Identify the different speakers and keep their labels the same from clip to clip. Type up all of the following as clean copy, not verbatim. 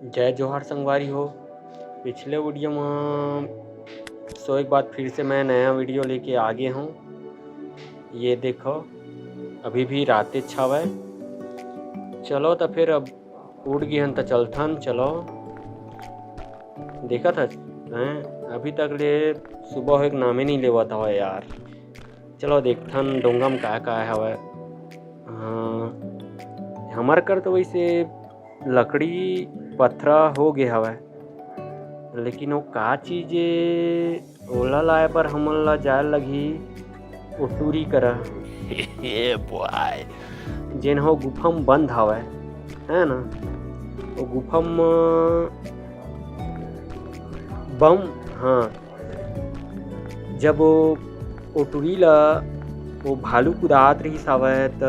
Speaker 1: जय जोहार संगवारी हो। पिछले वीडियो में एक बार फिर से मैं नया वीडियो लेके आ गया हूँ। ये देखो अभी भी रातें छावे। चलो तो फिर अब उठ गए हन तो चलथन। चलो देखा था अभी तक ले सुबह एक नामे नहीं लेवा था यार। चलो देखथन डोंगा में का हवे। हमार कर तो वैसे लकड़ी पथरा हो गया हवे, लेकिन वो का चीज ओला लाए पर हमन ला जाए लगी ओ टूरी करा जेन हो गुफा में बंद हवे है ना। वो गुफा में बम हाँ जब वो टूरी ला वो भालू कुदात रही हवे त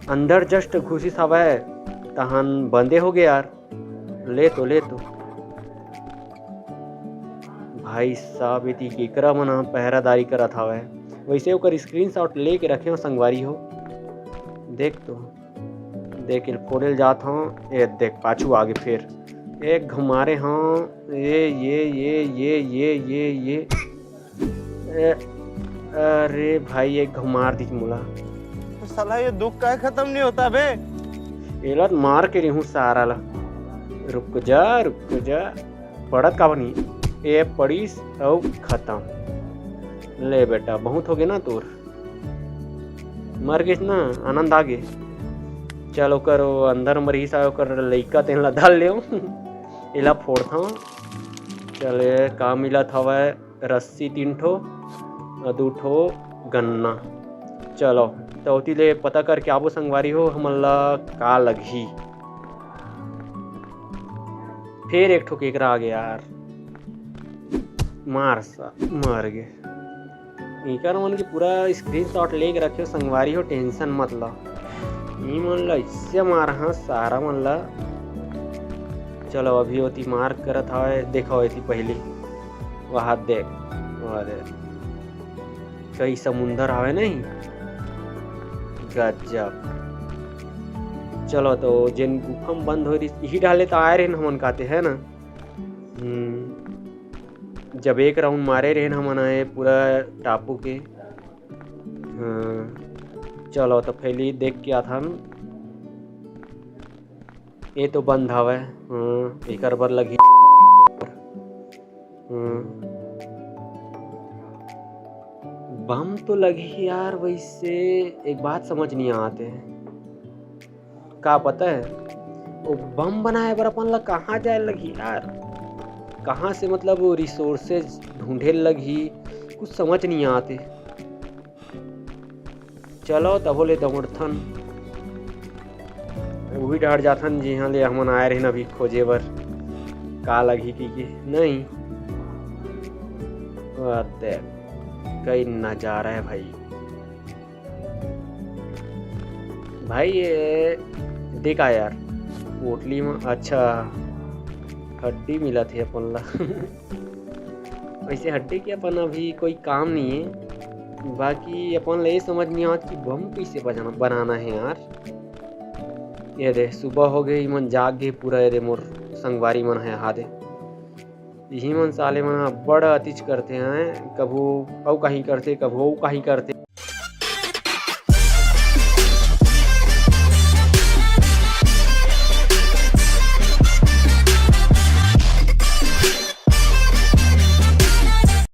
Speaker 1: अंदर जस्ट घुसी हवे तहन बंदे हो गए यार। ले तो भाई साहब इति केकरा मन पहरादारी करत हवे। वैसे ओकर स्क्रीनशॉट लेके रखे हो संगवारी हो। देख तो देख फोड़े जात हो। ये देख पाछू आगे फिर एक घुमारे हों। ये अरे भाई एक घुमार दी मोला।
Speaker 2: तो साला ये दुख का खत्म नहीं होता बे।
Speaker 1: एला मार के रहूं सारा ला। रुक जा पड़त का बनी ए पड़ीस और खत्म। ले बेटा बहुत हो गए ना तोर। मर गए ना आनंद आ गए। चलो करो अंदर मरी सा कर लइका तेन ला डाल ले एला फोड़ता। चले का मिला था वह रस्सी 3 ठो 2 ठो गन्ना। चलो तो ले पता कर के आबो संगवारी हो हमन ला का लगी। फिर एक ठो केकरा आ गया यार। मर गए। इकर मन की पूरा स्क्रीनशॉट लेके रखे संगवारी हो। टेंशन मत लो ई मन ला इससे मार हाँ सारा मन ला। चलो अभी होती मार करत हवे। देखो होती पहली वहाँ देख अरे कई समुंदर आवे नहीं गजब। चलो तो जिन गुफा में बंद हो रही यही डाले तो आए रहे हमन काते है ना। जब एक राउंड मारे रहे हमन आए पूरा टापू के। चलो तो पहले देख के आथन। ये तो बंद हवे एकर बर लगी। बम तो लगी यार। वैसे एक बात समझ नहीं आते का पता है वो बम बनाए बर अपन ला कहाँ जाए लगी यार। कहाँ से मतलब वो रिसोर्सेज ढूंढे लगी कुछ समझ नहीं आते। चलो तब ले दौड़थन वही डर जाथन जिहाँ ले हमन आए रहे अभी खोजे बर का लगी की नहीं। कई नजारा है भाई ये देखा यार पोटली में अच्छा हड्डी मिला थी अपन ला वैसे हड्डी के अपन अभी कोई काम नहीं है। बाकी अपन ला ये समझ नहीं आता कि बम कैसे बनाना है यार। ये दे सुबह हो गई मन जाग गए पूरा। ये दे मोर संगवारी मन है हादे यही मन साले मन बड़ा अतिच करते हैं। कभू औ कहीं करते कभू कहीं करते।